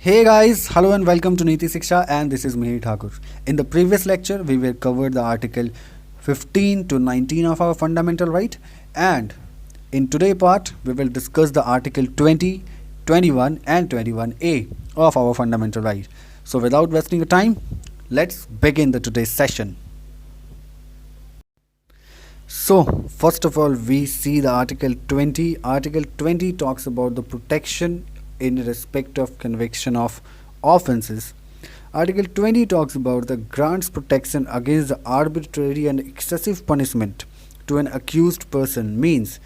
Hey guys, hello and welcome to Niti Shiksha, and this is Miheer Thakur. In the previous lecture, we were covered the article 15 to 19 of our fundamental right, and in today's part, we will discuss the article 20, 21 and 21A of our fundamental right. So without wasting your time, let's begin the today's session. So, first of all, we see the Article 20. Article 20 talks about the protection in respect of conviction of offences. Article 20 talks about the grants protection against the arbitrary and excessive punishment to an accused person. Means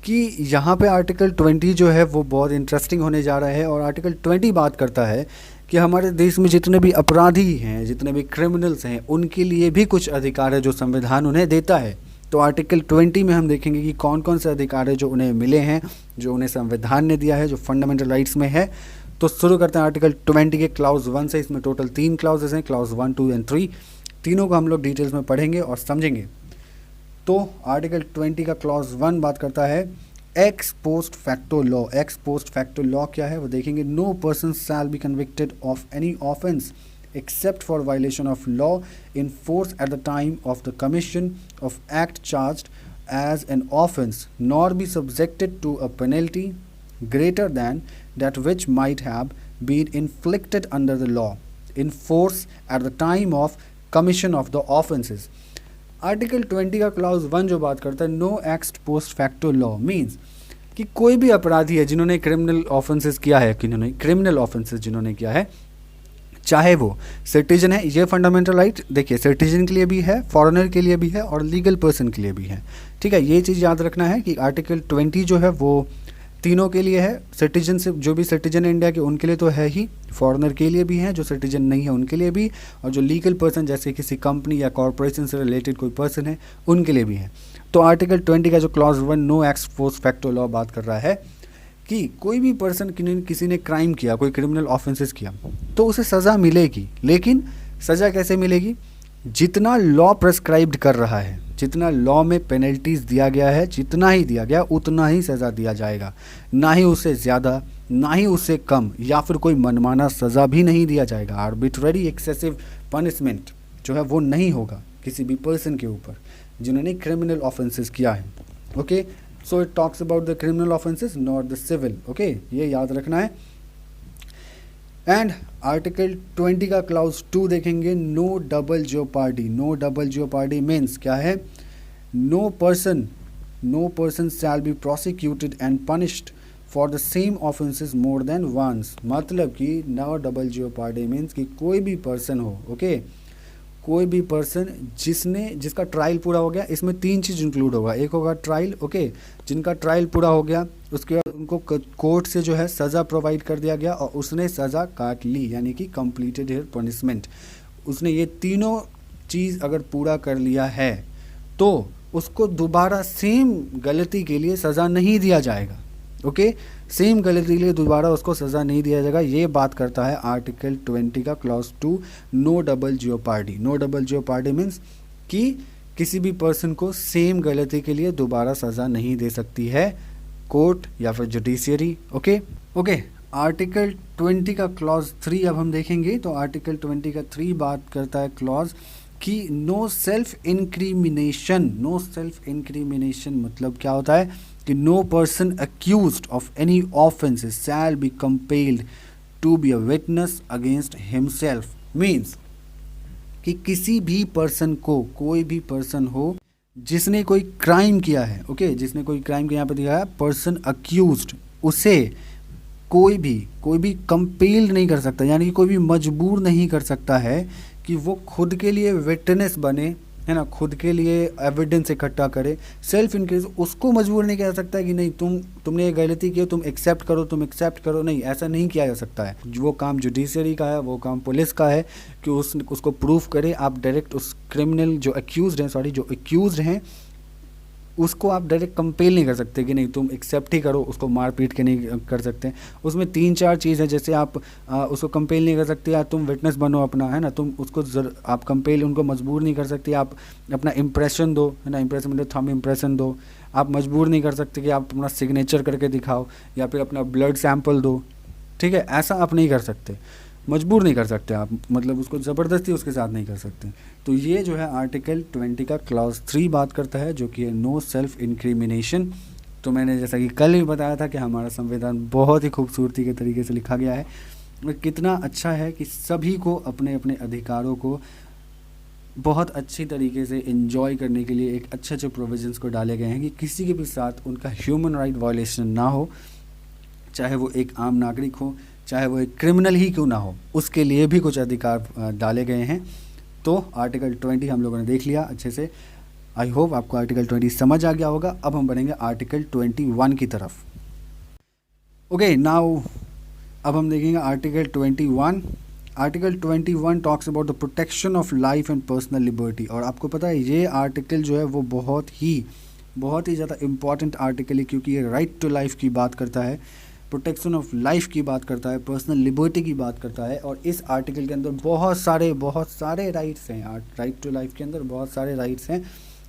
कि यहाँ पे article 20 जो है वो बहुत interesting होने जा रहा है, और आर्टिकल 20 बात करता है कि हमारे देश में जितने भी अपराधी हैं, जितने भी क्रिमिनल्स हैं, उनके लिए भी कुछ अधिकार है जो संविधान उन्हें देता है। तो आर्टिकल 20 में हम देखेंगे कि कौन कौन से अधिकार है जो उन्हें मिले हैं, जो उन्हें संविधान ने दिया है, जो फंडामेंटल राइट्स में है। तो शुरू करते हैं आर्टिकल 20 के क्लाउज 1 से। इसमें टोटल 3 क्लाउजेस हैं, क्लाउज 1, 2 एंड 3। तीनों को हम लोग डिटेल्स में पढ़ेंगे और समझेंगे। तो आर्टिकल 20 का क्लॉज 1 बात करता है ex post facto law. Ex post facto law क्या है वो देखेंगे। No person shall be convicted of any offence except for violation of law in force at the time of the commission of act charged as an offence, nor be subjected to a penalty greater than that which might have been inflicted under the law in force at the time of commission of the offences. Article 20 का clause 1 जो बात करता है no ex post facto law means कि कोई भी अपराधी है जिन्होंने क्रिमिनल ऑफेंसेस किया है, क्रिमिनल ऑफेंसेस जिन्होंने किया है, चाहे वो सिटीजन है, ये फंडामेंटल राइट देखिए सिटीजन के लिए भी है, फॉरेनर के लिए भी है और लीगल पर्सन के लिए भी है। ठीक है, ये चीज़ याद रखना है कि आर्टिकल 20 जो है वो तीनों के लिए है। सिटीजन से जो भी सिटीजन है इंडिया के उनके लिए तो है ही, फॉरेनर के लिए भी है, जो सिटीजन नहीं है उनके लिए भी, और जो लीगल पर्सन जैसे किसी कंपनी या कॉरपोरेशन से रिलेटेड कोई पर्सन है उनके लिए भी है। तो आर्टिकल 20 का जो clause 1 no ex post facto law बात कर रहा है कि कोई भी पर्सन किसी ने क्राइम किया, कोई क्रिमिनल ऑफेंसेस किया, तो उसे सज़ा मिलेगी। लेकिन सज़ा कैसे मिलेगी? जितना लॉ प्रेस्क्राइब्ड कर रहा है, जितना लॉ में पेनल्टीज़ दिया गया है, जितना ही दिया गया उतना ही सज़ा दिया जाएगा, ना ही उससे ज़्यादा ना ही उससे कम, या फिर कोई मनमाना सज़ा भी नहीं दिया जाएगा। आर्बिट्ररी एक्सेसिव पनिशमेंट जो है वो नहीं होगा किसी भी पर्सन के ऊपर जिन्होंने क्रिमिनल ऑफेंसेस किया है। Okay, so it talks about the criminal offences not the civil. Okay, ये याद रखना है। एंड आर्टिकल 20 का क्लाउज 2 देखेंगे no double jeopardy. No double jeopardy means क्या है? No person shall be prosecuted and punished for the same offences more than once. मतलब कि नो डबल जियोपार्डी मीन्स कि कोई भी पर्सन हो, ओके, कोई भी पर्सन जिसका ट्रायल पूरा हो गया, इसमें 3 चीज़ इंक्लूड होगा। एक होगा ट्रायल, ओके, जिनका ट्रायल पूरा हो गया उसके बाद उनको कोर्ट से जो है सज़ा प्रोवाइड कर दिया गया और उसने सज़ा काट ली, यानी कि कंप्लीटेड हियर पनिशमेंट। उसने ये तीनों चीज़ अगर पूरा कर लिया है तो उसको दोबारा सेम गलती के लिए सज़ा नहीं दिया जाएगा। ओके, सेम गलती के लिए दोबारा उसको सज़ा नहीं दिया जाएगा। ये बात करता है आर्टिकल 20 का clause 2 no double jeopardy. No double jeopardy means कि किसी भी पर्सन को सेम गलती के लिए दोबारा सज़ा नहीं दे सकती है कोर्ट या फिर जुडिशियरी। ओके, आर्टिकल 20 का क्लॉज 3 अब हम देखेंगे। तो आर्टिकल 20 का 3 बात करता है क्लॉज कि no self incrimination. No self incrimination मतलब क्या होता है कि no person accused of any offences shall be compelled to be a witness against himself. Means कि किसी भी पर्सन को, कोई भी पर्सन हो जिसने कोई क्राइम किया है, ओके, जिसने कोई क्राइम किया, यहाँ पे दिया है पर्सन अक्यूज्ड, उसे कोई भी कंपेल्ड नहीं कर सकता, यानी कि कोई भी मजबूर नहीं कर सकता है कि वो खुद के लिए विटनेस बने, है ना, खुद के लिए एविडेंस इकट्ठा करे। सेल्फ इंक्रीज उसको मजबूर नहीं किया सकता है कि नहीं तुमने ये गलती की, तुम एक्सेप्ट करो, नहीं, ऐसा नहीं किया जा सकता है। वो काम जुडिशरी का है, वो काम पुलिस का है कि उसको प्रूफ करे। आप डायरेक्ट उस क्रिमिनल जो एक्यूज्ड हैं उसको आप डायरेक्ट कंपेल नहीं कर सकते कि नहीं तुम एक्सेप्ट ही करो, उसको मार पीट के नहीं कर सकते। उसमें 3-4 चीज़ है, जैसे आप उसको कंपेल नहीं कर सकते, या तुम विटनेस बनो अपना, है ना, तुम उसको आप कंपेल उनको मजबूर नहीं कर सकते, आप अपना इम्प्रेशन दो, है ना, इम्प्रेशन मतलब थंब इम्प्रेशन दो। आप मजबूर नहीं कर सकते कि आप अपना सिग्नेचर करके दिखाओ या फिर अपना ब्लड सैंपल दो। ठीक है, ऐसा आप नहीं कर सकते, मजबूर नहीं कर सकते आप, मतलब उसको ज़बरदस्ती उसके साथ नहीं कर सकते। तो ये जो है आर्टिकल 20 का क्लॉज 3 बात करता है, जो कि है नो सेल्फ इंक्रिमिनेशन। तो मैंने जैसा कि कल ही बताया था कि हमारा संविधान बहुत ही खूबसूरती के तरीके से लिखा गया है और कितना अच्छा है कि सभी को अपने अपने अधिकारों को बहुत अच्छी तरीके से एंजॉय करने के लिए एक अच्छे अच्छे प्रोविजंस को डाले गए हैं कि किसी के भी साथ उनका ह्यूमन राइट वायलेशन ना हो, चाहे वो एक आम नागरिक हो, चाहे वो एक क्रिमिनल ही क्यों ना हो, उसके लिए भी कुछ अधिकार डाले गए हैं। तो आर्टिकल 20 हम लोगों ने देख लिया अच्छे से। आई होप आपको आर्टिकल 20 समझ आ गया होगा। अब हम बढ़ेंगे आर्टिकल 21 की तरफ। ओके नाउ अब हम देखेंगे article 21। Article 21 talks about the protection of life and personal liberty. और आपको पता है ये आर्टिकल जो है वो बहुत ही ज़्यादा इम्पॉर्टेंट आर्टिकल है, क्योंकि ये राइट टू लाइफ की बात करता है, प्रोटेक्शन ऑफ लाइफ की बात करता है, पर्सनल लिबर्टी की बात करता है। और इस आर्टिकल के अंदर बहुत सारे राइट्स हैं। राइट टू लाइफ के अंदर बहुत सारे राइट्स हैं,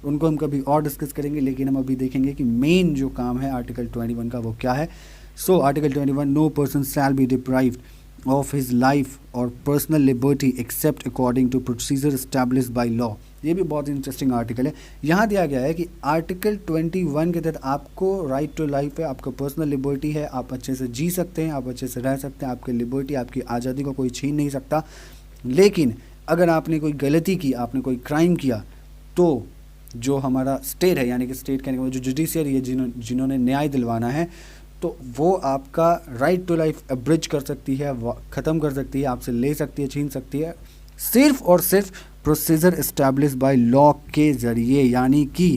उनको हम कभी और डिस्कस करेंगे, लेकिन हम अभी देखेंगे कि मेन जो काम है आर्टिकल 21 का वो क्या है। So article 21, no person shall be deprived of his life और personal liberty except according to procedure established by law. ये भी बहुत इंटरेस्टिंग आर्टिकल है। यहाँ दिया गया है कि आर्टिकल 21 के तहत आपको राइट टू लाइफ है, आपका पर्सनल लिबर्टी है, आप अच्छे से जी सकते हैं, आप अच्छे से रह सकते हैं, आपकी लिबर्टी, आपकी आज़ादी को कोई छीन नहीं सकता। लेकिन अगर आपने कोई गलती की, आपने कोई क्राइम किया, तो जो हमारा स्टेट है, यानी कि स्टेट कहने का जो जुडिशियरी है, जिन्होंने न्याय दिलवाना है, तो वो आपका राइट टू लाइफ अब्रिज कर सकती है, ख़त्म कर सकती है, आपसे ले सकती है, छीन सकती है, सिर्फ और सिर्फ प्रोसीजर इस्टेब्लिश बाय लॉ के ज़रिए। यानी कि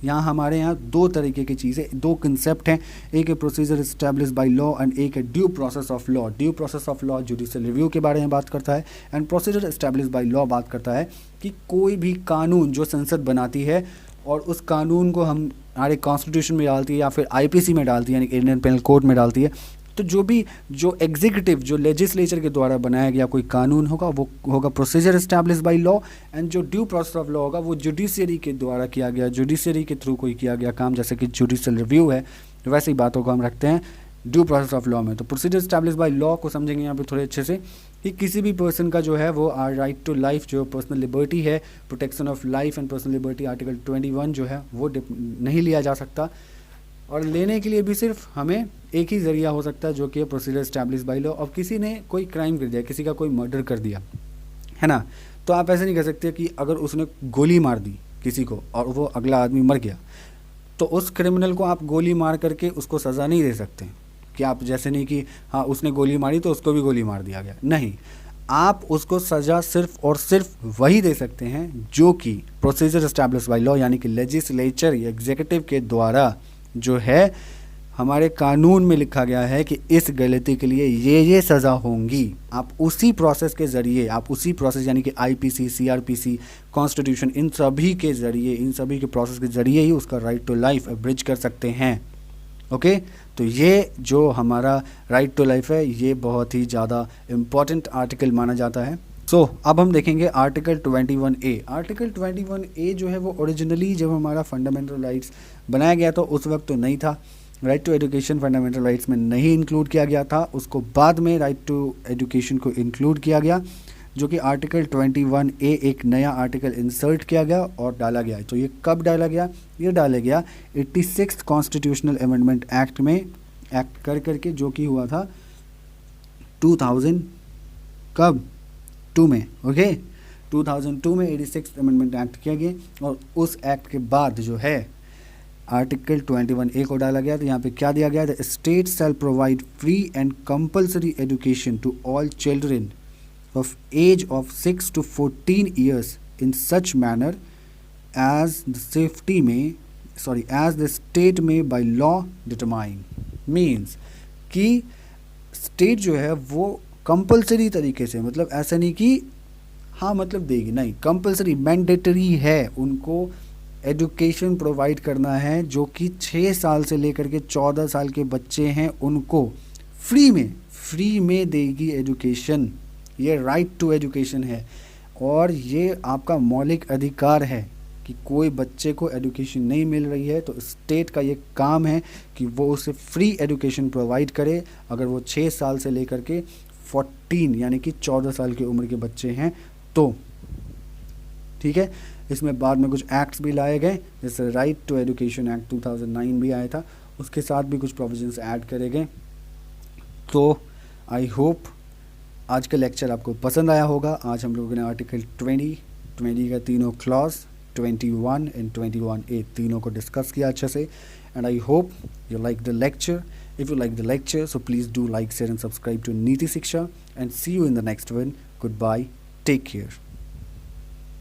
यहाँ हमारे यहाँ दो तरीके की चीज़ें, दो कंसेप्ट हैं, एक है procedure establish by law and एक है due process of law. Due process of law judicial review के बारे में बात करता है, and procedure establish by law बात करता है कि कोई भी कानून जो संसद बनाती है और उस कानून को हम हमारे कॉन्स्टिट्यूशन में डालती है या फिर आईपीसी में डालती है, यानी इंडियन पेनल कोड में डालती है, तो जो एग्जीक्यूटिव, जो लेजिस्लेचर के द्वारा बनाया गया कोई कानून होगा वो होगा procedure establish by law, and जो ड्यू प्रोसेस ऑफ लॉ होगा वो जुडिशियरी के द्वारा किया गया, जुडिशियरी के थ्रू कोई किया गया काम, जैसे कि जुडिशियल रिव्यू है, वैसी बातों को हम रखते हैं ड्यू प्रोसेस ऑफ लॉ में। तो प्रोसीजर एस्टैब्लिश बाय लॉ को समझेंगे यहाँ पे थोड़े अच्छे से कि किसी भी पर्सन का जो है वो राइट टू लाइफ, जो पर्सनल लिबर्टी है, protection of life and personal liberty, article 21 जो है वो नहीं लिया जा सकता। और लेने के लिए भी सिर्फ हमें एक ही ज़रिया हो सकता है, जो कि प्रोसीजर एस्टैब्लिश बाय लॉ। और किसी ने कोई क्राइम कर दिया, किसी का कोई मर्डर कर दिया है ना, तो आप ऐसे नहीं कर सकते कि अगर उसने गोली मार दी किसी को और वो अगला आदमी मर गया, तो उस क्रिमिनल को आप गोली मार करके उसको सज़ा नहीं दे सकते कि आप जैसे नहीं कि हाँ उसने गोली मारी तो उसको भी गोली मार दिया गया, नहीं, आप उसको सज़ा सिर्फ और सिर्फ वही दे सकते हैं जो कि प्रोसीजर एस्टैब्लिश बाय लॉ, यानी कि लेजिस्लेचर या एग्जीक्यूटिव के द्वारा जो है हमारे कानून में लिखा गया है कि इस गलती के लिए ये सज़ा होंगी। आप उसी प्रोसेस के ज़रिए, आप उसी प्रोसेस यानी कि आईपीसी, सीआरपीसी, कॉन्स्टिट्यूशन, इन सभी के ज़रिए, इन सभी के प्रोसेस के ज़रिए ही उसका राइट टू लाइफ अब्रिज कर सकते हैं। ओके, तो ये जो हमारा राइट टू लाइफ है ये बहुत ही ज़्यादा इम्पॉर्टेंट आर्टिकल माना जाता है। सो अब हम देखेंगे आर्टिकल 21A। आर्टिकल 21A जो है वो ओरिजिनली जब हमारा फंडामेंटल राइट्स बनाया गया तो उस वक्त तो नहीं था, right to education fundamental rights में नहीं इंक्लूड किया गया था, उसको बाद में राइट टू एजुकेशन को इंक्लूड किया गया, जो कि आर्टिकल 21A एक नया आर्टिकल इंसर्ट किया गया और डाला गया। तो ये कब डाला गया? ये डाला गया 86 कॉन्स्टिट्यूशनल अमेंडमेंट एक्ट में, एक्ट करके जो कि हुआ था 2000 कब 2 में, ओके 2002 में 86 अमेंडमेंट एक्ट किया गया और उस एक्ट के बाद जो है आर्टिकल 21A को डाला गया। तो यहाँ पे क्या दिया गया? The state shall provide free and compulsory education to all children of age of 6 to 14 years in such manner as the state may by law determine। means कि स्टेट जो है वो कंपलसरी तरीके से, मतलब ऐसा नहीं कि हाँ मतलब देगी, नहीं, कंपलसरी मैंडेटरी है उनको एजुकेशन प्रोवाइड करना है, जो कि 6 साल से लेकर के 14 साल के बच्चे हैं उनको फ्री में देगी एजुकेशन। ये राइट टू एजुकेशन है और ये आपका मौलिक अधिकार है कि कोई बच्चे को एजुकेशन नहीं मिल रही है तो स्टेट का ये काम है कि वो उसे फ्री एजुकेशन प्रोवाइड करे, अगर वो 6 साल से लेकर के 14 यानी कि 14 साल की उम्र के बच्चे हैं तो। ठीक है, इसमें बाद में कुछ एक्ट्स भी लाए गए, जैसे राइट टू एजुकेशन एक्ट 2009 भी आया था, उसके साथ भी कुछ प्रोविजंस ऐड करे गए। तो आई होप आज का लेक्चर आपको पसंद आया होगा। आज हम लोगों ने आर्टिकल 20 का तीनों क्लॉज 21 एंड 21A तीनों को डिस्कस किया अच्छे से, and I hope you like the lecture. If you like the lecture so please do like, share and subscribe to Niti Shiksha, and see you in the next one. Good bye, take care.